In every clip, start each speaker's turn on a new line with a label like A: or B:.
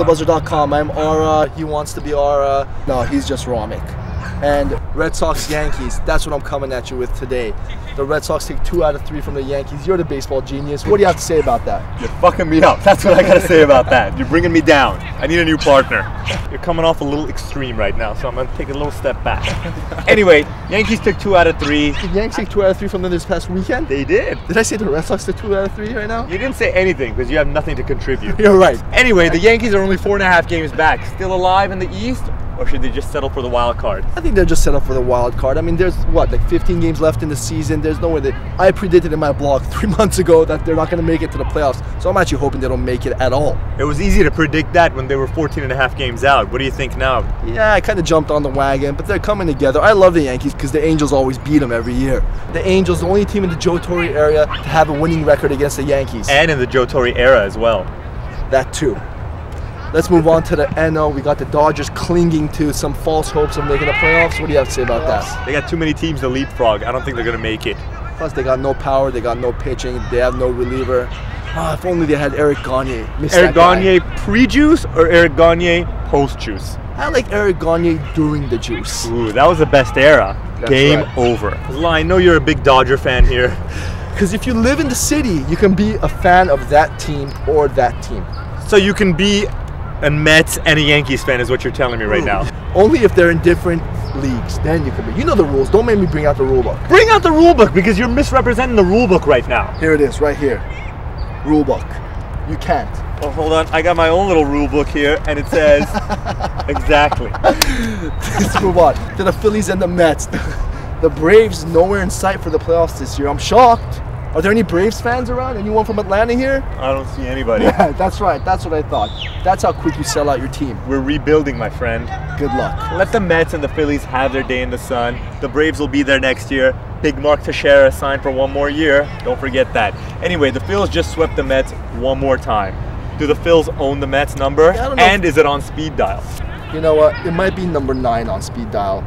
A: onthebuzzer.com. I'm Ara. He wants to be Ara. No, he's just Ramik. And Red Sox Yankees, that's what I'm coming at you with today. The Red Sox take 2 out of 3 from the Yankees. You're the baseball genius. What do you have to say about that?
B: You're fucking me up. That's what I gotta say about that. You're bringing me down. I need a new partner. You're coming off a little extreme right now, so I'm gonna take a little step back. Anyway, Yankees took 2 out of 3.
A: The Yankees take 2 out of 3 from them this past weekend?
B: They did.
A: Did I say the Red Sox took 2 out of 3 right now?
B: You didn't say anything because you have nothing to contribute.
A: You're right.
B: Anyway, the Yankees are only 4.5 games back. Still alive in the East? Or should they just settle for the wild card?
A: I think they're just set up for the wild card. I mean, there's what, like 15 games left in the season. There's no way that I predicted in my blog 3 months ago that they're not going to make it to the playoffs. So I'm actually hoping they don't make it at all.
B: It was easy to predict that when they were 14.5 games out. What do you think now?
A: Yeah, I kind of jumped on the wagon, but they're coming together. I love the Yankees because the Angels always beat them every year. The Angels, the only team in the Joe Torre area to have a winning record against the Yankees.
B: And in the Joe Torre era as well.
A: That too. Let's move on to the NL. We got the Dodgers clinging to some false hopes of making the playoffs. What do you have to say about that?
B: They got too many teams to leapfrog. I don't think they're going to make it.
A: Plus, they got no power. They got no pitching. They have no reliever. If only they had Eric Gagne.
B: Eric Gagne pre-juice or Eric Gagne post-juice?
A: I like Eric Gagne during the juice.
B: Ooh, that was the best era.
A: That's
B: Game
A: right.
B: over. Well, I know you're a big Dodger fan here.
A: Because if you live in the city, you can be a fan of that team or that team.
B: So you can be a Mets and a Yankees fan is what you're telling me right now.
A: Only if they're in different leagues, then you can be. You know the rules. Don't make me bring out the rule book.
B: Bring out the rule book because you're misrepresenting the rule book right now.
A: Here it is, right here. Rule book. You can't.
B: Oh, hold on. I got my own little rule book here, and it says exactly.
A: Let's move on to the Phillies and the Mets. The Braves nowhere in sight for the playoffs this year. I'm shocked. Are there any Braves fans around? Anyone from Atlanta here?
B: I don't see anybody.
A: Yeah, that's right. That's what I thought. That's how quick you sell out your team.
B: We're rebuilding, my friend.
A: Good luck.
B: Let the Mets and the Phillies have their day in the sun. The Braves will be there next year. Big Mark Teixeira signed for 1 more year. Don't forget that. Anyway, the Phils just swept the Mets 1 more time. Do the Phils own the Mets number? And is it on speed dial?
A: You know what? It might be number 9 on speed dial.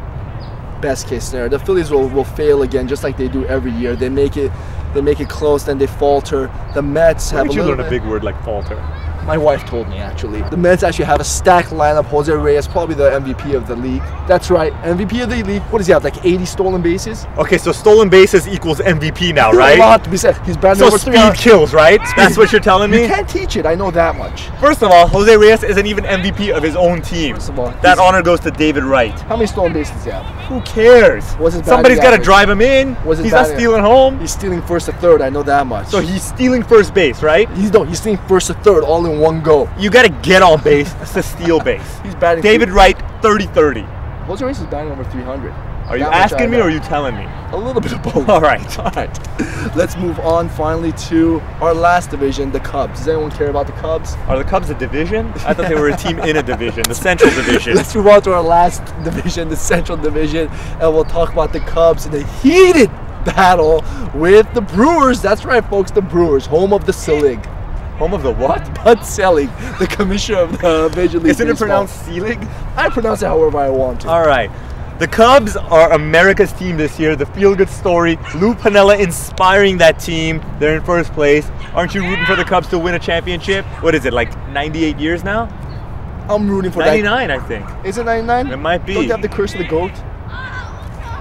A: Best case scenario. The Phillies will fail again just like they do every year. They make it close, then they falter. The Mets have
B: Why did you learn a big word like falter?
A: My wife told me, actually. The Mets actually have a stacked lineup. Jose Reyes, probably the MVP of the league. That's right, MVP of the league. What does he have, like 80 stolen bases?
B: Okay, so stolen bases equals MVP now, right?
A: A lot to be said. He's batting over 300.
B: Speed kills, right? That's what you're telling me?
A: You can't teach it, I know that much.
B: First of all, Jose Reyes isn't even MVP of his own team.
A: First of all,
B: that honor goes to David Wright.
A: How many stolen bases does he have?
B: Who cares? Somebody's got to drive him in. He's not stealing home.
A: He's stealing first to third, I know that much.
B: So he's stealing first base, right?
A: He's stealing first to third all in one go.
B: You got to get on base to steal base.
A: He's batting.
B: David Wright, 30-30.
A: Jose Reyes is batting over 300.
B: Are you asking me or are you telling me?
A: A little bit of both.
B: All right.
A: Let's move on finally to our last division, the Cubs. Does anyone care about the Cubs?
B: Are the Cubs a division? I thought they were a team in a division, the Central Division.
A: Let's move on to our last division, the Central Division, and we'll talk about the Cubs in a heated battle with the Brewers. That's right, folks, the Brewers, home of the Selig.
B: Home of the what?
A: Bud Selig, the commissioner of the Major League
B: Isn't
A: Baseball.
B: it pronounced Selig?
A: I pronounce it however I want to.
B: All right. The Cubs are America's team this year. The feel-good story. Lou Piniella inspiring that team. They're in first place. Aren't you rooting for the Cubs to win a championship? What is it, like 98 years now?
A: I'm rooting for
B: 99, I think.
A: Is it 99?
B: It might be.
A: Don't you have the curse of the GOAT?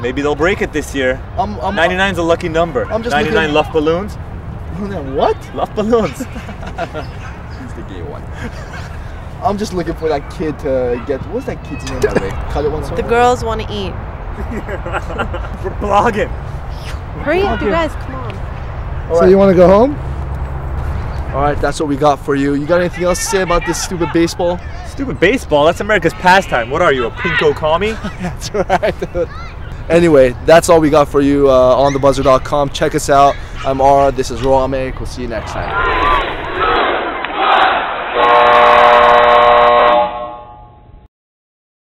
B: Maybe they'll break it this year. 99's a lucky number. 99 Luff Balloons.
A: What?
B: Luff Balloons.
A: He's the gay one. I'm just looking for that kid to get. What's that kid's name, by the way? Cut it once.
C: The girls want to eat.
B: We're blogging.
C: Hurry up, you guys, come on.
A: So you want to go home? All right, that's what we got for you. You got anything else to say about this stupid baseball?
B: Stupid baseball? That's America's pastime. What are you, a pinko commie?
A: That's right. Anyway, that's all we got for you on thebuzzer.com. Check us out. I'm Ara. This is Ramik. We'll see you next time.